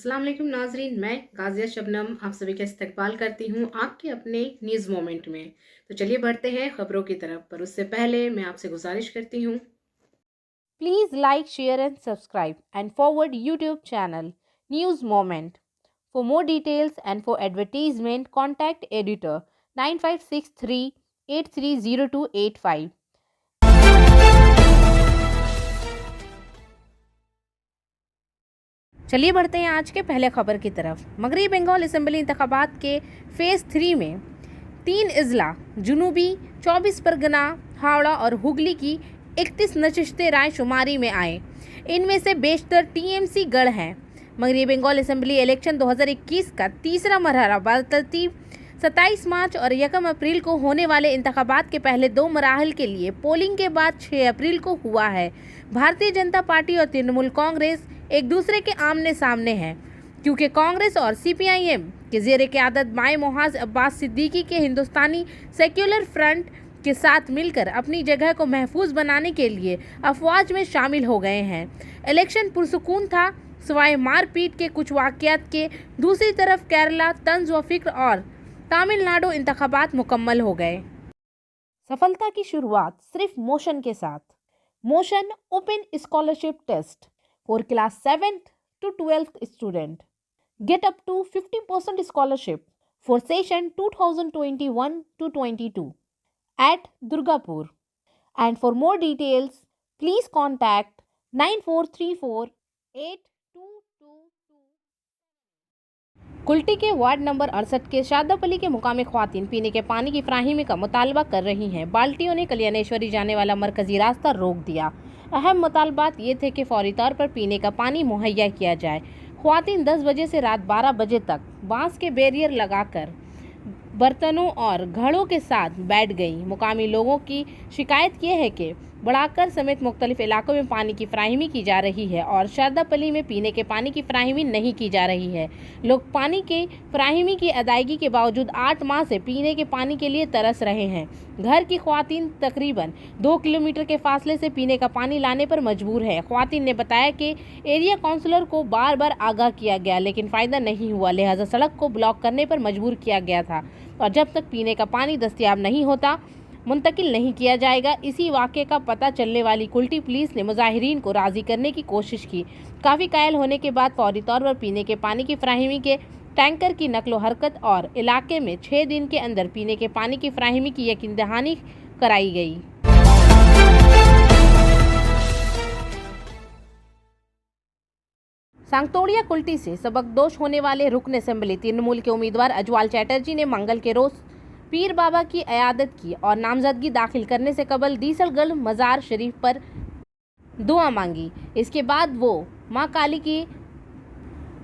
अस्सलाम वालेकुम नाजरीन, मैं गाजिया शबनम आप सभी का इस्तकबाल करती हूँ आपके अपने न्यूज़ मोमेंट में। तो चलिए बढ़ते हैं खबरों की तरफ, पर उससे पहले मैं आपसे गुजारिश करती हूँ, Please like, share and subscribe and forward YouTube channel News Moment. For more details and for advertisement, contact editor 9563 830285. चलिए बढ़ते हैं आज के पहले खबर की तरफ। मगरबी बंगाल असेंबली इंतखाबात के फेज़ 3 में 3 अजला जुनूबी 24 परगना, हावड़ा और हुगली की 31 नशिस्तें रायशुमारी में आए। इनमें से बेशतर टीएमसी गढ़ हैं। मगरबी बंगाल असेंबली इलेक्शन 2021 का तीसरा मरहला बतरतीब 27 मार्च और 1 अप्रैल को होने वाले इंतखाबात के पहले 2 मराहल के लिए पोलिंग के बाद 6 अप्रैल को हुआ है। भारतीय जनता पार्टी और तृणमूल कांग्रेस एक दूसरे के आमने सामने हैं, क्योंकि कांग्रेस और सीपीआईएम के ज़ेर क़यादत माए मुहाज अब्बास सिद्दीकी के हिंदुस्तानी सेक्युलर फ्रंट के साथ मिलकर अपनी जगह को महफूज बनाने के लिए अफवाज में शामिल हो गए हैं। इलेक्शन पुरसुकून था, सिवाय मारपीट के कुछ वाक़यात के। दूसरी तरफ केरला, तंज व फिक्र और तमिलनाडु इंतखाबात मुकम्मल हो गए। सफलता की शुरुआत सिर्फ मोशन के साथ। Motion open scholarship test for class 7th to 12th student. Get up to 50% scholarship for session 2021 to 22 at Durgapur. And for more details, please contact 9434 8222. Kulti के वार्ड नंबर 68 के शादब अली के मुकामी ख्वातीन पीने के पानी की फ्राहिमी का मुतालबा कर रही हैं। बाल्टियों ने कल्याणेश्वरी जाने वाला मरकजी रास्ता रोक दिया। अहम मुतालबात ये थे कि फौरी तौर पर पीने का पानी मुहैया किया जाए। ख्वातीन 10 बजे से रात 12 बजे तक बांस के बैरियर लगाकर बर्तनों और घड़ों के साथ बैठ गई। मुकामी लोगों की शिकायत ये है कि बड़ाकर समेत मुख्तलिफ इलाकों में पानी की फ्राहिमी की जा रही है और शारदापली में पीने के पानी की फ्राहिमी नहीं की जा रही है। लोग पानी की फ्राहिमी की अदायगी के बावजूद 8 माह से पीने के पानी के लिए तरस रहे हैं। घर की ख्वातीन तकरीबन 2 किलोमीटर के फासले से पीने का पानी लाने पर मजबूर है। ख्वातीन ने बताया कि एरिया काउंसलर को बार बार आगाह किया गया, लेकिन फ़ायदा नहीं हुआ, लिहाजा सड़क को ब्लॉक करने पर मजबूर किया गया था और जब तक पीने का पानी दस्तयाब नहीं होता मुंतकिल नहीं किया जाएगा। इसी वाक़े का पता चलने वाली कुल्टी पुलिस ने मुजाहिरीन को राज़ी करने की कोशिश की। काफ़ी कायल होने के बाद फौरी तौर पर पीने के पानी की फ्राहिमी के टैंकर की नकलो हरकत और इलाके में 6 दिन के अंदर पीने के पानी की फ्राहिमी की यकीन दहानी कराई गई। सांगतोड़िया कुल्टी से सबकदोश होने वाले रुकन असेंबली तृणमूल के उम्मीदवार अजवाल चैटर्जी ने मंगल के रोज पीर बाबा की अयादत की और नामजदगी दाखिल करने से कबल दीसलगढ़ मज़ार शरीफ पर दुआ मांगी। इसके बाद वो माँ काली की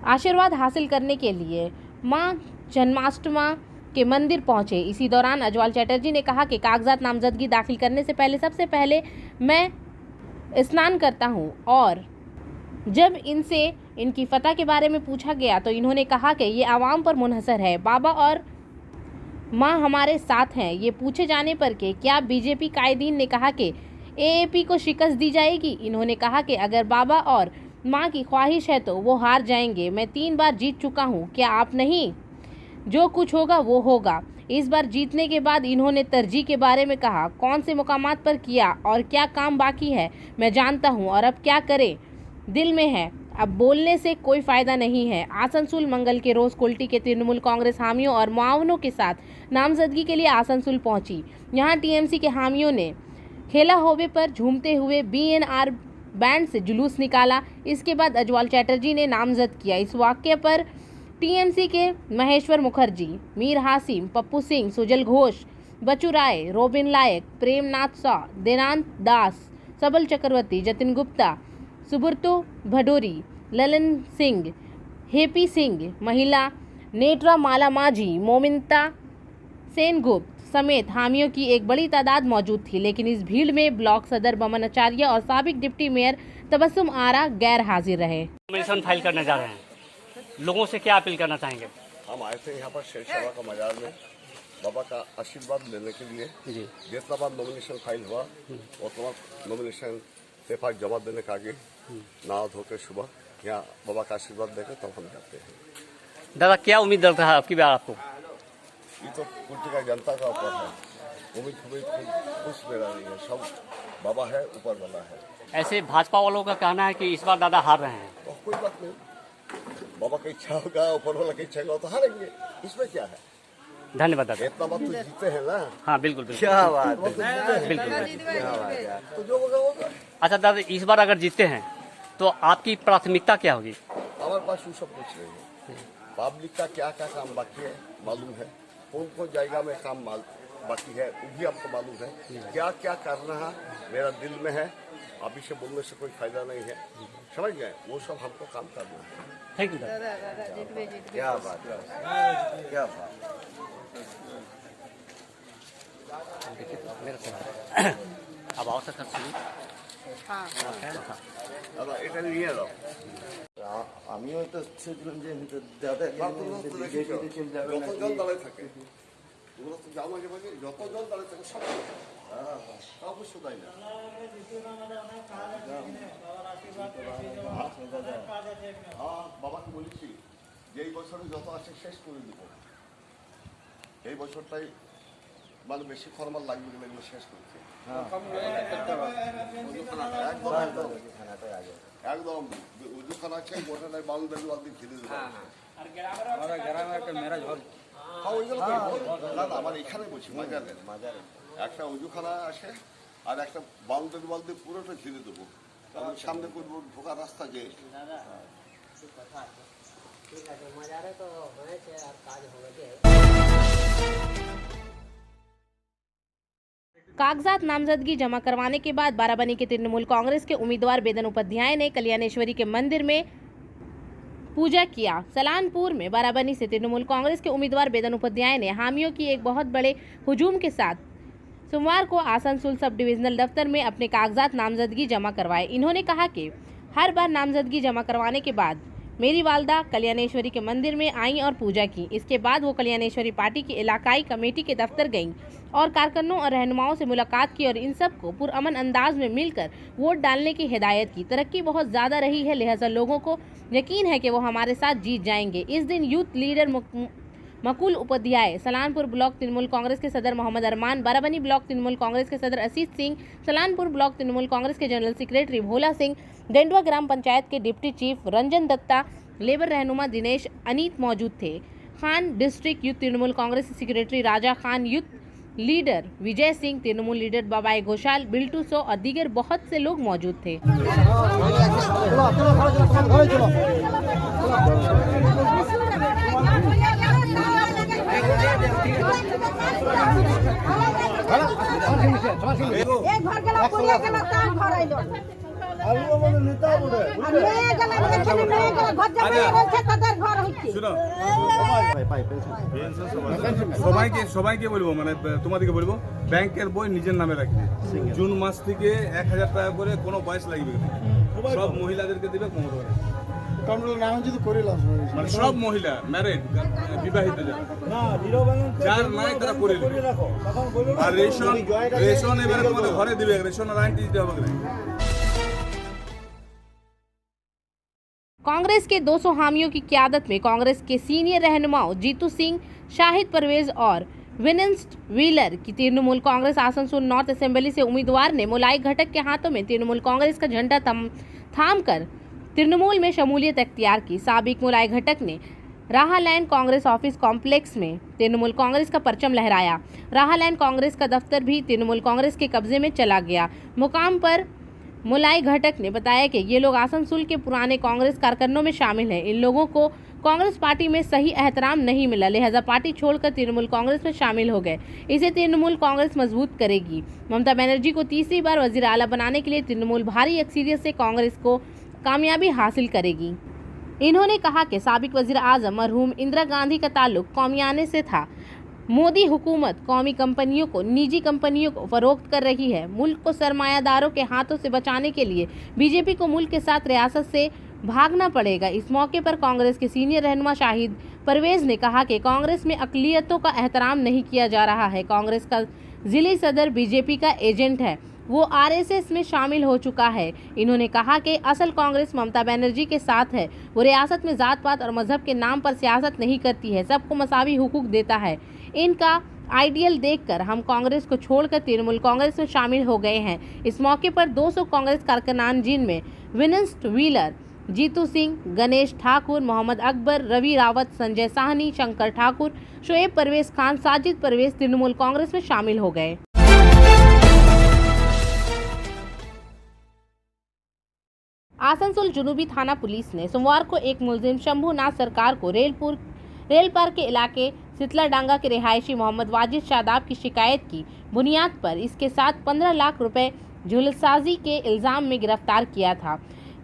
आशीर्वाद हासिल करने के लिए माँ जन्माष्टमा के मंदिर पहुंचे। इसी दौरान अजवाल चैटर्जी ने कहा कि कागजात नामजदगी दाखिल करने से पहले सबसे पहले मैं स्नान करता हूं और जब इनसे इनकी फतह के बारे में पूछा गया तो इन्होंने कहा कि ये आवाम पर मुनहसर है। बाबा और माँ हमारे साथ हैं। ये पूछे जाने पर कि क्या बीजेपी कायदीन ने कहा कि एएपी को शिकस्त दी जाएगी, इन्होंने कहा कि अगर बाबा और माँ की ख्वाहिश है तो वो हार जाएंगे। मैं 3 बार जीत चुका हूँ, क्या आप नहीं? जो कुछ होगा वो होगा। इस बार जीतने के बाद इन्होंने तरजीह के बारे में कहा, कौन से मुकामात पर किया और क्या काम बाकी है मैं जानता हूँ और अब क्या करें दिल में है, अब बोलने से कोई फ़ायदा नहीं है। आसनसोल मंगल के रोज़ कुल्टी के तृणमूल कांग्रेस हामियों और मुआवनों के साथ नामजदगी के लिए आसनसोल पहुंची। यहां टीएमसी के हामियों ने खेला होवे पर झूमते हुए बीएनआर बैंड से जुलूस निकाला। इसके बाद अजवाल चैटर्जी ने नामजद किया। इस वाक़े पर टीएमसी के महेश्वर मुखर्जी, मीर हासिम, पप्पू सिंह, सुजल घोष, बचू राय, रोबिन लायक, प्रेमनाथ सा, देनांत दास, सबल चक्रवर्ती, जतिन गुप्ता, सुब्रतो भडोरी, ललन सिंह, हेपी सिंह, महिला नेत्रा माला माझी, मोमिनता सेनगुप्त समेत हामियों की एक बड़ी तादाद मौजूद थी, लेकिन इस भीड़ में ब्लॉक सदर बमन आचार्य और साबिक डिप्टी मेयर तबस्सुम आरा गैर हाजिर रहे। नॉमिनेशन फाइल करने जा रहे हैं, लोगों से क्या अपील करना चाहेंगे? हम आए थे यहाँ पर शेर शाह का मजार में बाबा का आशीर्वाद लेने के लिए। जी, जितना बार नॉमिनेशन फाइल हुआ उतना नॉमिनेशन पेपर जमा देने का आगे नहा धो के सुबह यहाँ बाबा का आशीर्वाद देकर तब हम जाते हैं। दादा क्या उम्मीद रखता है आपकी बार आपको? ये तो कुर्ती का जनता का ऊपर है, उम्मीद कुछ मेरा नहीं है, सब बाबा है, ऊपर वाला है। ऐसे भाजपा वालों का कहना है कि इस बार दादा हार रहे हैं। तो कोई बात नहीं, बाबा की इच्छा होगा, ऊपर वाला की इच्छा होगा तो हारेंगे, इसमें क्या है। धन्यवाद दादा। इतना बात तो जीते हैं ना। हाँ बिल्कुल बिल्कुल क्या बात है, बिल्कुल। तो जो होगा होगा। अच्छा दादा, इस बार अगर जीतते हैं तो आपकी प्राथमिकता क्या होगी? हमारे पास वो सब कुछ नहीं है। पब्लिक का क्या क्या काम बाकी है मालूम है, कौन कौन जाएगा में काम बाकी है वो भी आपको मालूम है। क्या क्या करना है मेरा दिल में है, अभी से बोलने से कोई फायदा नहीं है, समझ गए। वो सब हमको काम करना है। थैंक यू दादा। क्या बात है, क्या बात। अब आओ सर सुनिए। দাদা এটা নিয়ে যাও। আমিও তো শুনলাম যে দাদা যত জল দাঁড়ায় থাকে ওগুলো তো যা মাঝে মাঝে যত জল দাঁড়ায় থাকে সব অবশ্যই তাই না। বাবাকে বলেছি যে এই বছরে যত আছে শেষ করে দেবো, এই বছরটাই মানে বেশি ফরমাল লাগবে বলে এগুলো শেষ করছি। একদম উজুখানা আছে গোটাটাই বালু দালু একদিন খেলে দেবো। আমার এখানে বলছি মাজারে একটা উজুখানা আসে আর একটা বালু বালদি পুরোটা ঘিরে দেবো, কারণ সামনে করবো ঢোকার রাস্তা যে। कागजात नामजदगी जमा करवाने के बाद बाराबनी के तृणमूल कांग्रेस के उम्मीदवार बेदन उपाध्याय ने कल्याणेश्वरी के मंदिर में पूजा किया। सलानपुर में बाराबनी से तृणमूल कांग्रेस के उम्मीदवार बेदन उपाध्याय ने हामियों की एक बहुत बड़े हुजूम के साथ सोमवार को आसनसोल सब डिविजनल दफ्तर में अपने कागजात नामजदगी जमा करवाए। इन्होंने कहा कि हर बार नामजदगी जमा करवाने के बाद मेरी वालदा कल्याणेश्वरी के मंदिर में आईं और पूजा की। इसके बाद वो कल्याणेश्वरी पार्टी की इलाकाई कमेटी के दफ्तर गईं और कारकुनों और रहनुमाओं से मुलाकात की और इन सब को पुरअमन अंदाज में मिलकर वोट डालने की हिदायत की। तरक्की बहुत ज़्यादा रही है, लिहाजा लोगों को यकीन है कि वो हमारे साथ जीत जाएंगे। इस दिन youth leader Makul Upadhyay, Salanpur block Trinamool Congress के सदर मोहम्मद अरमान, बाराबनी ब्लॉक तृणमूल कांग्रेस के सदर असीस सिंह, सलानपुर ब्लॉक तृणमूल कांग्रेस के जनरल सेक्रेटरी भोला सिंह, डेंडवा ग्राम पंचायत के deputy chief Ranjan Dutta, labour रहनुमा दिनेश अनीत मौजूद थे। Khan district youth Trinamool Congress secretary Raja Khan, youth leader Vijay Singh, Trinamool leader Babai Ghoshal, Biltu सो और दीगर बहुत से लोग मौजूद थे। সবাইকে বলবো, মানে তোমাদেরকে বলবো ব্যাংকের বই নিজের নামে রাখবে। জুন মাস থেকে 1000 টাকা করে কোনো বয়স লাগবে না, সব মহিলাদেরকে দেবে। মানে সব মহিলা ম্যারিড বিবাহিত যার নাই তারা করে নেবে। আর রেশন এবারে তোমাদের ঘরে দিবে, রেশন আর আইনটি দিতে হবে। कांग्रेस के 200 हामियों की क़यादत में कांग्रेस के सीनियर रहनुमाओं जीतू सिंह, शाहिद परवेज और विनेंस्ट व्हीलर की तृणमूल कांग्रेस आसनसोल नॉर्थ असेंबली से उम्मीदवार ने मोलाई घटक के हाथों में तृणमूल कांग्रेस का झंडा थाम कर तृणमूल में शमूलियत अख्तियार की। साबिक मोलाई घटक ने राहालैंड कांग्रेस ऑफिस कॉम्प्लेक्स में तृणमूल कांग्रेस का परचम लहराया। राहालैंड कांग्रेस का दफ्तर भी तृणमूल कांग्रेस के कब्जे में चला गया। मुकाम पर मोलाई घटक ने बताया कि ये लोग आसनसोल के पुराने कांग्रेस कारकुनों में शामिल हैं। इन लोगों को कांग्रेस पार्टी में सही एहतराम नहीं मिला, लिहाजा पार्टी छोड़कर तृणमूल कांग्रेस में शामिल हो गए। इसे तृणमूल कांग्रेस मजबूत करेगी। ममता बनर्जी को तीसरी बार वजीर आला बनाने के लिए तृणमूल भारी अक्सरियत से कांग्रेस को कामयाबी हासिल करेगी। इन्होंने कहा कि साबिक वजीर आजम मरहूम इंदिरा गांधी का ताल्लुक कौमियाने से था। मोदी हुकूमत कौमी कंपनियों को निजी कंपनियों को फरोख्त कर रही है। मुल्क को सरमायादारों के हाथों से बचाने के लिए बीजेपी को मुल्क के साथ रियासत से भागना पड़ेगा। इस मौके पर कांग्रेस के सीनियर रहनुमा शाहिद परवेज ने कहा कि कांग्रेस में अक़लियतों का एहतराम नहीं किया जा रहा है। कांग्रेस का जिले सदर बीजेपी का एजेंट है। वो आरएसएस में शामिल हो चुका है। इन्होंने कहा कि असल कांग्रेस ममता बनर्जी के साथ है। वो रियासत में जात पात और मजहब के नाम पर सियासत नहीं करती है, सबको मसावी हुकूक देता है। इनका आइडियल देखकर हम कांग्रेस को छोड़कर तृणमूल कांग्रेस में शामिल हो गए हैं। इस मौके पर 200 कांग्रेस कारकुनान, जिनमें विंस्ट व्हीलर, जीतू सिंह, गणेश ठाकुर, मोहम्मद अकबर, रवि रावत, संजय साहनी, शंकर ठाकुर, शोएब परवेज खान, साजिद परवेज तृणमूल कांग्रेस में शामिल हो गए। आसनसोल जुनूबी थाना पुलिस ने सोमवार को एक मुलजिम शंभू नाथ सरकार को रेल पार के इलाके सितलाडांगा के रिहायशी मोहम्मद वाजिद शादाब की शिकायत की बुनियाद पर इसके साथ 15 लाख रुपए झूलसाजी के इल्जाम में गिरफ्तार किया था।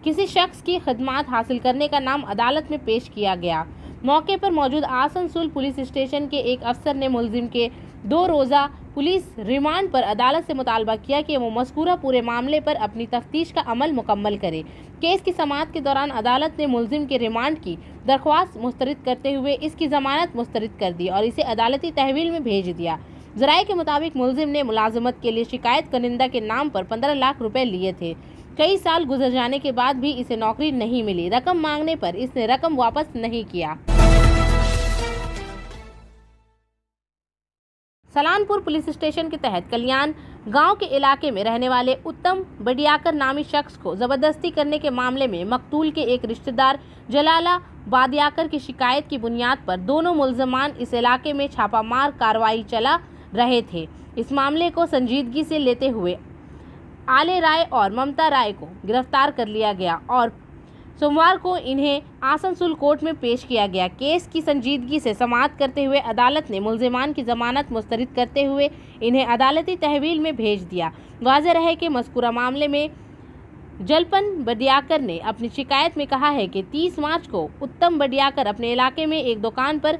किसी शख्स की खिदमत हासिल करने का नाम अदालत में पेश किया गया। मौके पर मौजूद आसनसोल पुलिस स्टेशन के एक अफसर ने मुलजिम के 2 रोज़ा पुलिस रिमांड पर अदालत से मुतालबा किया कि वो मज़कूरा पूरे मामले पर अपनी तफ्तीश का अमल मुकम्मल करे। केस की समाअत के दौरान अदालत ने मुलजिम के रिमांड की दरख्वास्त मुस्तरद करते हुए इसकी जमानत मुस्तरद कर दी और इसे अदालती तहवील में भेज दिया। ज़राए के मुताबिक मुलजिम ने मुलाजमत के लिए शिकायत कनिंदा के नाम पर 15 लाख रुपए लिए थे। कई साल गुजर जाने के बाद भी इसे नौकरी नहीं मिली। रकम मांगने पर इसने रकम वापस नहीं किया। सलानपुर पुलिस स्टेशन के तहत कल्याण गांव के इलाके में रहने वाले उत्तम बडियाकर नामी शख्स को जबरदस्ती करने के मामले में मकतूल के एक रिश्तेदार जलाला बादियाकर की शिकायत की बुनियाद पर दोनों मुलजमान इस इलाके में छापामार कार्रवाई चला रहे थे। इस मामले को संजीदगी से लेते हुए आले राय और ममता राय को गिरफ्तार कर लिया गया और सोमवार को इन्हें आसनसोल कोर्ट में पेश किया गया। केस की संजीदगी से समाअत करते हुए अदालत ने मुलजिमान की जमानत मुस्तरद करते हुए इन्हें अदालती तहवील में भेज दिया। वाज़ेह रहे कि मज़कूरा मामले में जलपन बडियाकर ने अपनी शिकायत में कहा है कि 30 मार्च को उत्तम बडियाकर अपने इलाके में एक दुकान पर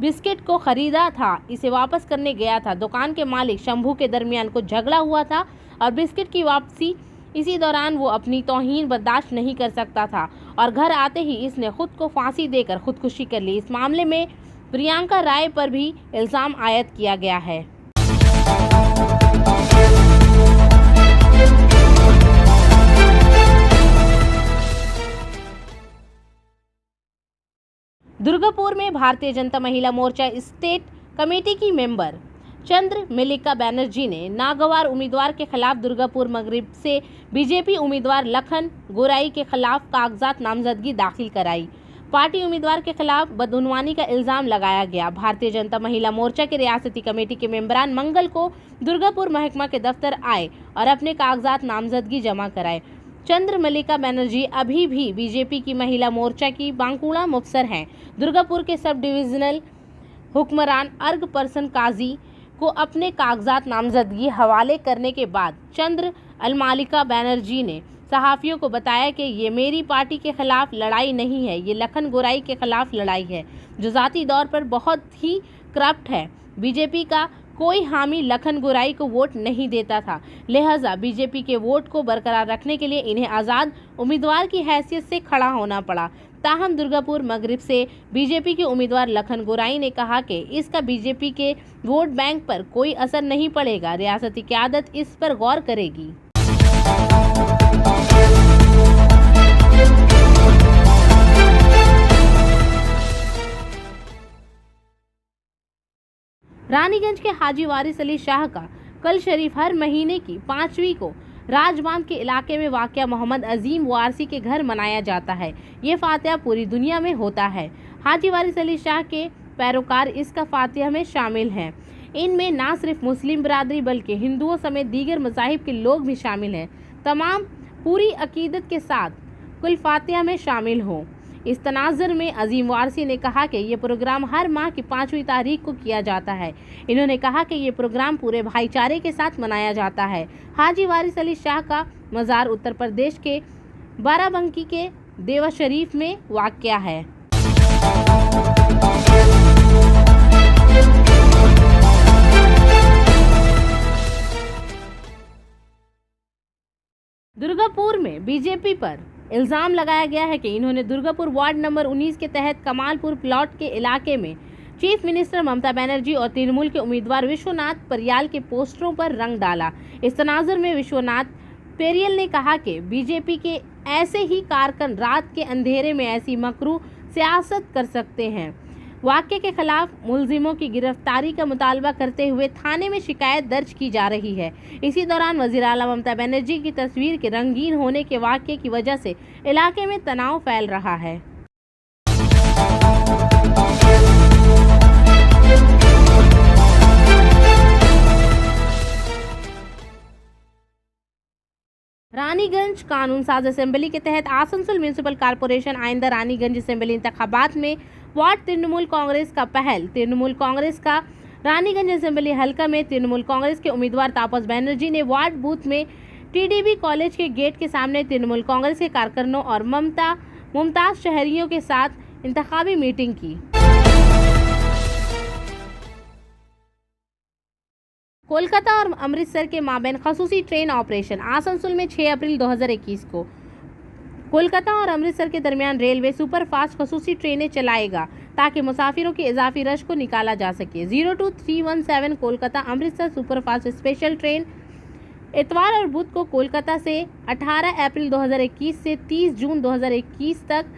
बिस्किट को खरीदा था, इसे वापस करने गया था। दुकान के मालिक शंभू के दरमियान कुछ झगड़ा हुआ था और बिस्किट की वापसी इसी दौरान वो अपनी तौहीन बर्दाश्त नहीं कर सकता था और घर आते ही इसने खुद को फांसी देकर खुदकुशी कर ली। इस मामले में प्रियंका राय पर भी इल्ज़ाम आयद किया गया है। दुर्गापुर में भारतीय जनता महिला मोर्चा स्टेट कमेटी की मेंबर चंद्र मल्लिका बनर्जी ने नागवार उम्मीदवार के खिलाफ दुर्गापुर मगरिब से बीजेपी उम्मीदवार लखन गोराई के खिलाफ कागजात नामजदगी दाखिल कराई। पार्टी उम्मीदवार के खिलाफ बदउनवानी का इल्जाम लगाया गया। भारतीय जनता महिला मोर्चा के रियासती कमेटी के मेंबरान मंगल को दुर्गापुर महकमा के दफ्तर आए और अपने कागजात नामजदगी जमा कराए। चंद्र मल्लिका बनर्जी अभी भी बीजेपी की महिला मोर्चा की बांकुड़ा मुफसर हैं। दुर्गापुर के सब डिविजनल हुक्मरान अर्ग पर्सन काजी को अपने कागजात नामजदगी हवाले करने के बाद चंद्र मल्लिका बनर्जी ने सहाफ़ियों को बताया कि ये मेरी पार्टी के खिलाफ लड़ाई नहीं है, ये लखन गोराई के खिलाफ लड़ाई है जो ज़ाती तौर पर बहुत ही करप्ट है। बीजेपी का कोई हामी लखन गोराई को वोट नहीं देता था, लिहाजा बीजेपी के वोट को बरकरार रखने के लिए इन्हें आज़ाद उम्मीदवार की हैसियत से खड़ा होना पड़ा। ताहम दुर्गापुर मगरिब से बीजेपी के उम्मीदवार लखन गोराई ने कहा कि इसका बीजेपी के वोट बैंक पर कोई असर नहीं पड़ेगा। रियासती क़यादत इस पर गौर करेगी। रानीगंज के हाजी वारिस अली शाह का कल शरीफ हर महीने की 5वीं को राजबांध के इलाके में वाक़या मोहम्मद अजीम वारसी के घर मनाया जाता है। ये फातिहा पूरी दुनिया में होता है। हाजी वारिस अली शाह के पैरोकार इसका फातिहा में शामिल हैं। इनमें ना सिर्फ मुस्लिम बरादरी बल्कि हिंदुओं समेत दीगर मज़ाहिब के लोग भी शामिल हैं। तमाम पूरी अकीदत के साथ कुल फातिहा में शामिल हों। इस तनाज़ुर में अजीम वारसी ने कहा कि ये प्रोग्राम हर माह की 5वीं तारीख को किया जाता है। इन्होंने कहा कि ये प्रोग्राम पूरे भाईचारे के साथ मनाया जाता है। हाजी वारिस अली शाह का मज़ार उत्तर प्रदेश के बाराबंकी के देवा शरीफ में वाक़या है। दुर्गापुर में बीजेपी पर इल्ज़ाम लगाया गया है कि इन्होंने दुर्गापुर वार्ड नंबर 19 के तहत कमालपुर प्लॉट के इलाके में चीफ मिनिस्टर ममता बनर्जी और तृणमूल के उम्मीदवार विश्वनाथ परियाल के पोस्टरों पर रंग डाला। इस तनाजुर में विश्वनाथ पेरियल ने कहा कि बीजेपी के ऐसे ही कारकुन रात के अंधेरे में ऐसी मकरू सियासत कर सकते हैं। वाक़े के खिलाफ मुलजिमों की गिरफ्तारी का मुतालबा करते हुए थाने में शिकायत दर्ज की जा रही है। इसी दौरान वज़ीर आला ममता बनर्जी की तस्वीर के रंगीन होने के वाक़े की वजह से इलाके में तनाव फैल रहा है। रानीगंज कानून साज असेंबली के तहत आसनसोल म्यूनिसिपल कॉरपोरेशन आइंदा रानीगंज असेंबली इंतखाबात में वार्ड तृणमूल कांग्रेस का पहल। तृणमूल कांग्रेस का रानीगंज असेंबली हल्का में तृणमूल कांग्रेस के उम्मीदवार तापस बनर्जी ने वार्ड बूथ में टीडीबी कॉलेज के गेट के सामने तृणमूल कांग्रेस के कारकुनों और मुमताज शहरियों के साथ इंतखाबी मीटिंग की। कोलकाता और अमृतसर के माबैन खसूसी ट्रेन ऑपरेशन। आसनसोल में 6 अप्रैल 2021 को कोलकाता और अमृतसर के दरमियान रेलवे सुपरफास्ट खसूसी ट्रेनें चलाएगा ताकि मुसाफिरों की इजाफी रश को निकाला जा सके। 02317 Kolkata Amritsar superfast special train इतवार और बुध को कोलकाता से 18 अप्रैल 2021 से 30 जून 2021 तक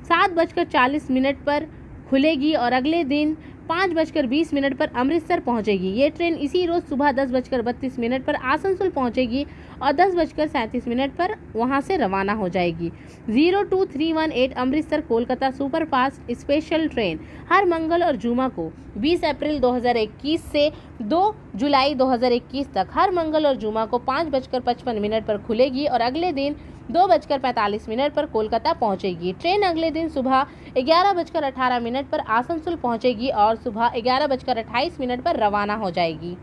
7:40 पर खुलेगी और अगले दिन 5:20 पर अमृतसर पहुंचेगी। ये ट्रेन इसी रोज सुबह 10:32 पर आसनसोल पहुंचेगी और 10:37 पर वहां से रवाना हो जाएगी। 02318 Amritsar Kolkata superfast special train हर मंगल और जुमा को 20 अप्रैल 2021 से 2 जुलाई 2021 तक हर मंगल और जुमा को 5:55 पर खुलेगी और अगले दिन 2:45 पर कोलकाता पहुंचेगी। ट्रेन अगले दिन सुबह 11:18 पर आसनसोल पहुंचेगी और सुबह 11:28 पर रवाना हो जाएगी।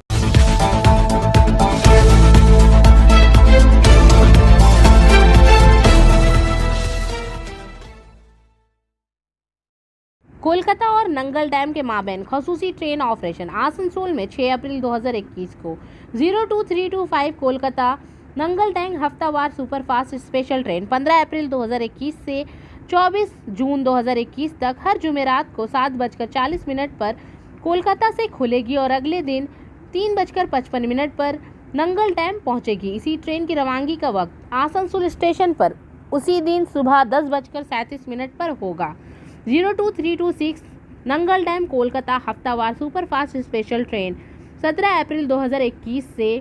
कोलकाता और नंगल डैम के माबैन खसूसी ट्रेन ऑपरेशन। आसनसोल में 6 अप्रैल 2021 को 02325 कोलकाता नंगल डैम हफ्तावार सुपरफास्ट स्पेशल ट्रेन 15 अप्रैल 2021 से 24 जून 2021 तक हर जुमेरात को 7:40 पर कोलकाता से खुलेगी और अगले दिन 3:55 पर नंगल डैम पहुंचेगी। इसी ट्रेन की रवानगी का वक्त आसनसोल स्टेशन पर उसी दिन सुबह 10:37 पर होगा। 02326 नंगल डैम कोलकाता हफ्तावार सुपरफास्ट स्पेशल ट्रेन 17 अप्रैल 2021 से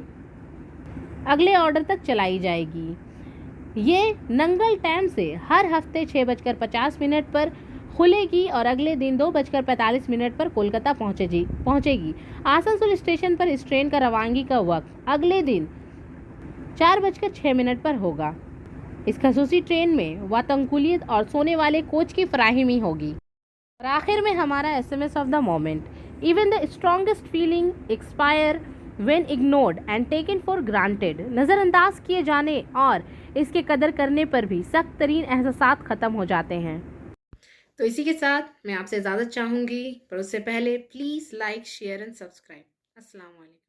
अगले ऑर्डर तक चलाई जाएगी। ये नंगल डैम से हर हफ्ते 6:50 पर खुलेगी और अगले दिन 2:45 पर कोलकाता पहुंचेगी। आसनसोल स्टेशन पर इस ट्रेन का रवानगी का वक्त अगले दिन 4:06 पर होगा। इस खसूसी ट्रेन में वातानुकूलित और सोने वाले कोच की फराहमी होगी। और आखिर में हमारा SMS of the moment. Even the strongest feeling expire when ignored and taken for granted. नज़रअंदाज किए जाने और इसके कदर करने पर भी सख्त तरीन एहसास ख़त्म हो जाते हैं। तो इसी के साथ मैं आपसे इजाज़त चाहूँगी, पर उससे पहले please like, share and subscribe. अस्सलाम वालेकुम।